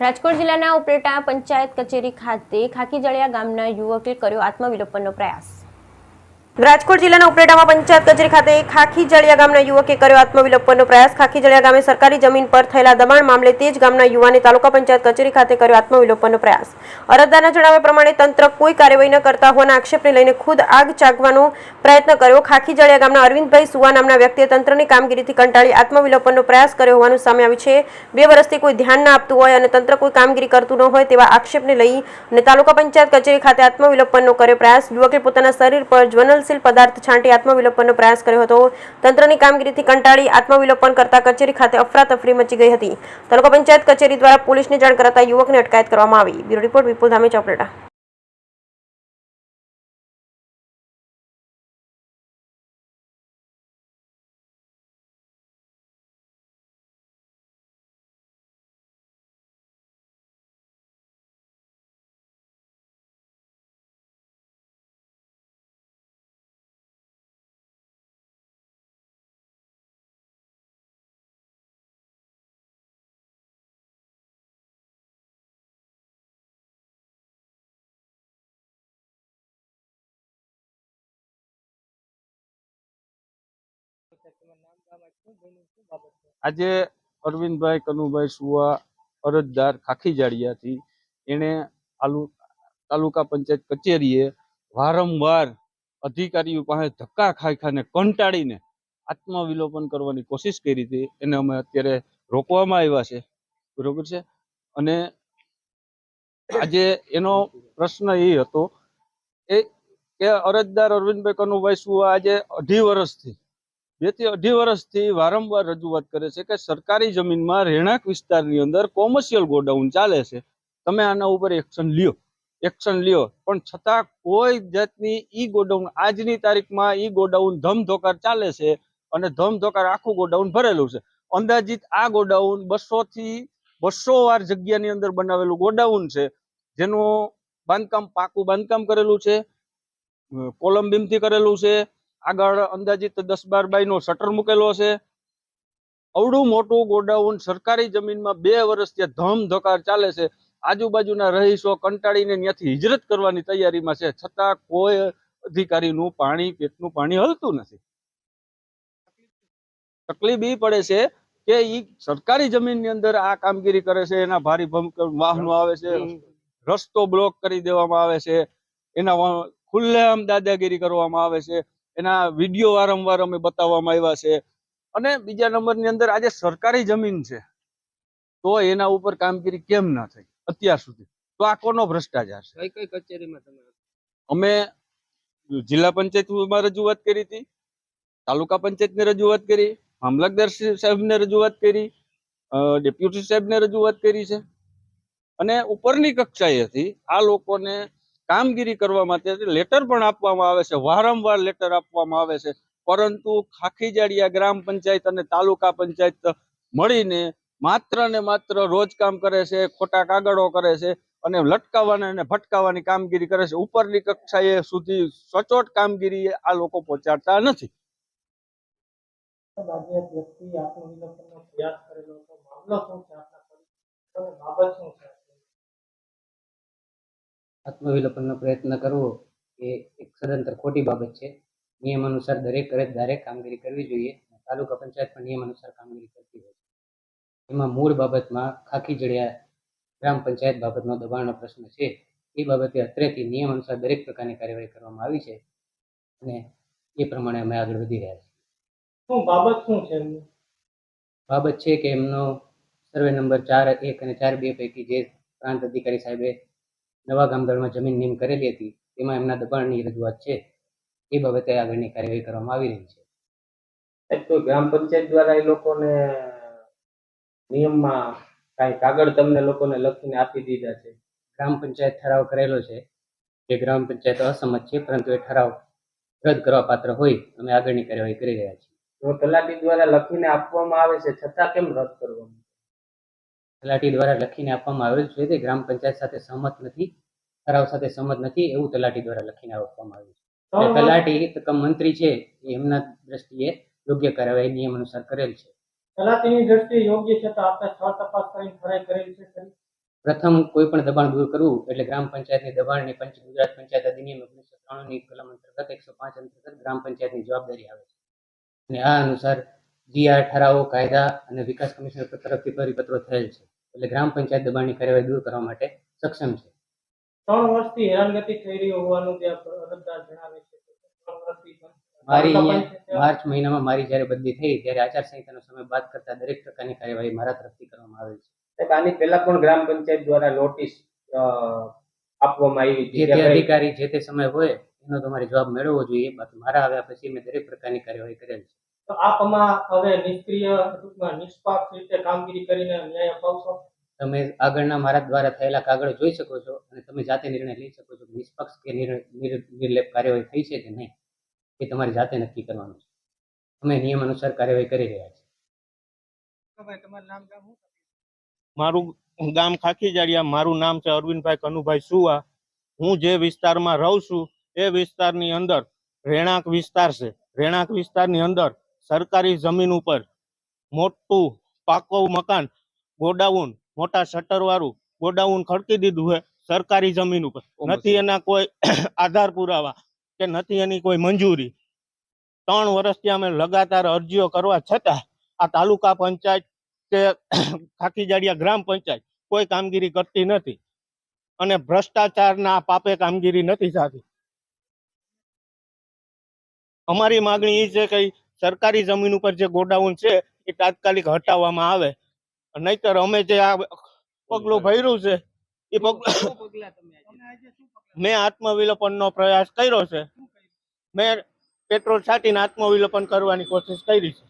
રાજકોટ જિલ્લાના ઉપલેટા પંચાયત કચેરી ખાતે ખાકીજળિયા ગામના યુવકે કર્યો આત્મવિલોપનનો પ્રયાસ। રાજકોટ જિલ્લાના ઉપલેટામાં પંચાયત કચેરી ખાતે ખાખીજળિયા ગામના યુવકે કર્યો આત્મવિલોપનનો પ્રયાસ। ખાખીજળિયા ગામે સરકારી જમીન પર થયેલા દબાણ મામલે તે જ ગામના યુવાને તાલુકા પંચાયત કચેરી ખાતે કર્યો આત્મવિલોપનનો પ્રયાસ। અરજદારના જણાવ્યા પ્રમાણે તંત્ર કોઈ કાર્યવાહી ન કરતા હોવાના આક્ષેપને લઈને ખુદ આગ ચાગવાનો પ્રયત્ન કર્યો। ખાખીજળિયા ગામના અરવિંદભાઈ સુવા નામના વ્યક્તિએ તંત્રની કામગીરીથી કંટાળી આત્મવિલોપનનો પ્રયાસ કર્યો હોવાનું સામે આવ્યું છે। 2 વર્ષથી કોઈ ધ્યાન ન આપતું હોય અને તંત્ર કોઈ કામગીરી કરતું ન હોય તેવા આક્ષેપને લઈને તાલુકા પંચાયત કચેરી ખાતે આત્મવિલોપનનો કર્યો પ્રયાસ। યુવકે પોતાના શરીર પર જ્વલનશીલ પદાર્થ છાંટી આત્મવિલોપનનો પ્રયાસ કર્યો હતો। તંત્રની કામગીરીથી કંટાળી આત્મવિલોપન કરતા કચેરી ખાતે અફરાતફરી મચી ગઈ હતી। તાલુકા પંચાયત કચેરી દ્વારા પોલીસને જાણ કરાતા યુવકની અટકાયત કરવામાં આવી। બ્યુરો રિપોર્ટ વિપુલ ધામેચા, ઉપલેટા। આજે અરવિંદભાઈ કનુભાઈ સુવા અરજદાર ખાખીજાળિયાથી એને તાલુકા પંચાયત કચેરીએ વારંવાર અધિકારીઓ પાસે ધક્કા ખાઈને કંટાળીને આત્મવિલોપન કરવાની કોશિશ કરી હતી। એને અમે અત્યારે રોકવામાં આવ્યા છે, બરોબર છે। અને આજે એનો પ્રશ્ન એ હતો કે અરજદાર અરવિંદભાઈ કનુભાઈ સુવા આજે 2.5 વર્ષથી 2 થી 2.5 વર્ષથી વારંવાર રજૂઆત કરે છે કે સરકારી જમીનમાં રહેણાંક વિસ્તારની અંદર કોમર્શિયલ ગોડાઉન ચાલે છે, તમે આના ઉપર એક્શન લ્યો। પણ છતાં કોઈ જાતની ઈ ગોડાઉન આજની તારીખમાં ઈ ગોડાઉન ધમધોકાર ચાલે છે અને ધમધોકાર આખું ગોડાઉન ભરેલું છે। અંદાજિત આ ગોડાઉન 200 થી 200 વાર જગ્યાની અંદર બનાવેલું ગોડાઉન છે, જેનું બાંધકામ પાકું બાંધકામ કરેલું છે, કોલમ બીમથી કરેલું છે, આગળ અંદાજિત 10-12 બાયનો શટર મૂકેલો છે। અવડું મોટું ગોડાઉન સરકારી જમીનમાં 2 વર્ષથી ધમધોકાર ચાલે છે। આજુબાજુના રહીશો કંટાળીને ત્યાંથી હિજરત કરવાની તૈયારીમાં છે, છતાં કોઈ અધિકારીનું પેટનું પાણી હલતું નથી। તકલીફ એ પડે છે કે ઈ સરકારી જમીનની અંદર આ કામગીરી કરે છે, એના ભારી વાહનો આવે છે, રસ્તો બ્લોક કરી દેવામાં આવે છે, એના ખુલ્લેઆમ દાદાગીરી કરવામાં આવે છે, એના વિડીયો વારંવાર અમે બતાવવામાં આવ્યા છે। અને બીજા નંબરની અંદર આજે સરકારી જમીન છે તો એના ઉપર કામગીરી કેમ ના થઈ અત્યાર સુધી? તો આ કોનો ભ્રષ્ટાચાર છે? કઈ કચેરીમાં તમે? અમે જિલ્લા પંચાયતમાં રજૂઆત કરી હતી, તાલુકા પંચાયતને રજૂઆત કરી, મામલતદાર સાહેબને રજૂઆત કરી, ડેપ્યુટી સાહેબને રજૂઆત કરી છે અને ઉપરની કક્ષાએથી આ લોકોને કામગીરી કરવા માટે લેટર પણ આપવામાં આવે છે, વારંવાર લેટર આપવામાં આવે છે, પરંતુ ખાખીજાળિયા ગ્રામ પંચાયત અને તાલુકા પંચાયત મળીને માત્ર ને માત્ર રોજ કામ કરે છે, ખોટા કાગળો કરે છે અને લટકાવવાની અને ભટકાવવાની કામગીરી કરે છે। ઉપરની કક્ષાએ સુધી સચોટ કામગીરી આ લોકો પહોંચાડતા નથી। આત્મવિલોપનનો પ્રયત્ન કરવો એ એક સદંતર ખોટી બાબત છે। નિયમ અનુસાર દરેક અરજદારે કામગીરી કરવી જોઈએ। તાલુકા પંચાયત પણ નિયમ અનુસાર કામગીરી કરતી હોય છે। એમાં મૂળ બાબતમાં ખાખીજળિયા ગ્રામ પંચાયત બાબતનો દબાણનો પ્રશ્ન છે, એ બાબતે અત્રેથી નિયમ અનુસાર દરેક પ્રકારની કાર્યવાહી કરવામાં આવી છે અને એ પ્રમાણે અમે આગળ વધી રહ્યા છીએ। શું બાબત શું છે? બાબત છે કે એમનો સર્વે નંબર 4-1 અને 4-2 પૈકી જે પ્રાંત અધિકારી સાહેબે નવા ગામદળમાં જમીન નિયમ કરેલી હતી તેમાં એમના દબાણની રજૂઆત છે, એ બાબતે આગળની કાર્યવાહી કરવામાં આવી રહી છે। તો ગ્રામ પંચાયત દ્વારા એ લોકોને નિયમમાં કાંઈ કાગળ તમને લોકોને લખીને આપી દીધા છે? ગ્રામ પંચાયત ઠરાવ કરેલો છે, જે ગ્રામ પંચાયત અસંમત છે, પરંતુ એ ઠરાવ રદ કરવા પાત્ર હોય અમે આગળની કાર્યવાહી કરી રહ્યા છીએ। જો તલાટી દ્વારા લખીને આપવામાં આવે છે છતાં કેમ રદ કરવામાં? તલાટી દ્વારા લખીને આપવામાં આવેલ છે તે ગ્રામ પંચાયત સાથે સહમત નથી, ઠરાવ સાથે સહમત નથી એવું તલાટી દ્વારા લખીને આપવામાં આવ્યું છે। તલાટી મંત્રી છે એમના દ્રષ્ટિએ યોગ્ય કાર્યવાહી નિયમ અનુસાર કરેલ છે। તલાટીની દ્રષ્ટિએ યોગ્ય છે તો આપણે સ્થળ તપાસ કરીને ખરાઈ કરેલ છે? પ્રથમ કોઈ પણ દબાણ દૂર કરવું એટલે ગ્રામ પંચાયતની દબાણની ગુજરાત પંચાયત અધિનિયમ 1993 ની કલમ અંતર્ગત 105 અંતર્ગત ગ્રામ પંચાયતની જવાબદારી આવે છે અને આ અનુસાર જીઆર ઠરાવો કાયદા અને વિકાસ કમિશનર તરફથી પરિપત્રો થયેલ છે એટલે ગ્રામ પંચાયત દબાણની કાર્યવાહી દૂર કરવા માટે સક્ષમ છે. 3 વર્ષથી હેરાનગતિ થઈ રહી હોવાનું જે અરજદાર જણાવે છે. 3 વર્ષથી મારી અહીંયા માર્ચ મહિનામાં મારી જ્યારે બદલી થઈ ત્યારે આચારસંહિતાનો સમય બાદ કરતા દરેક પ્રકારની કાર્યવાહી મારા તરફથી કરવામાં આવેલ છે. સાહેબ, આની પહેલા પણ ગ્રામ પંચાયત દ્વારા નોટિસ આપવામાં આવી જે હતી. તે અધિકારી જે તે સમય હોય એનો તમારે જવાબ મેળવવો જોઈએ. બાકી મારા આવ્યા પછી મેં દરેક પ્રકારની કાર્યવાહી કરેલ છે. તો આપ આમાં હવે નિષ્ક્રિય ટૂંકમાં નિષ્પક્ષ રીતે કામગીરી કરીને ન્યાય અપાવશો. તમે આગળના મારા દ્વારા થયેલા કાગળો જોઈ શકો છો અને તમે જાતે નિર્ણય લઈ શકો છો કે નિષ્પક્ષ કે નિર્લેપ કાર્યવાહી થઈ છે કે નહીં એ તમારે જાતે નક્કી કરવાનું છે. અમે નિયમ અનુસાર કાર્યવાહી કરી રહ્યા છીએ. મારું ગામ ખાખીજાળિયા, મારું નામ છે અરવિંદભાઈ કનુભાઈ સુવા. હું જે વિસ્તારમાં રહું છું એ વિસ્તારની અંદર રહેણાંક વિસ્તાર છે. રહેણાંક વિસ્તારની અંદર સરકારી જમીન ઉપર મોટું પાકું મકાન, ગોડાઉન, મોટા શટર વાળું ગોડાઉન ખડકી દીધું છે સરકારી જમીન ઉપર. નથી એના કોઈ આધાર પુરાવા કે નથી એની કોઈ મંજૂરી. 3 વર્ષથી અમે લગાતાર અરજીઓ કરવા છતાં આ તાલુકા પંચાયત કે ખાખીજાળિયા ગ્રામ પંચાયત કોઈ કામગીરી કરતી નથી અને ભ્રષ્ટાચારના પાપે કામગીરી નથી થતી. અમારી માંગણી એ છે કે સરકારી જમીન ઉપર જે ગોડાઉન છે એ તાત્કાલિક હટાવવામાં આવે, નહીતર અમે જે આ પગલું ભર્યું છે એ મેં આત્મવિલોપનનો પ્રયાસ કર્યો છે. મેં પેટ્રોલ છાંટીને આત્મવિલોપન કરવાની કોશિશ કરી છે.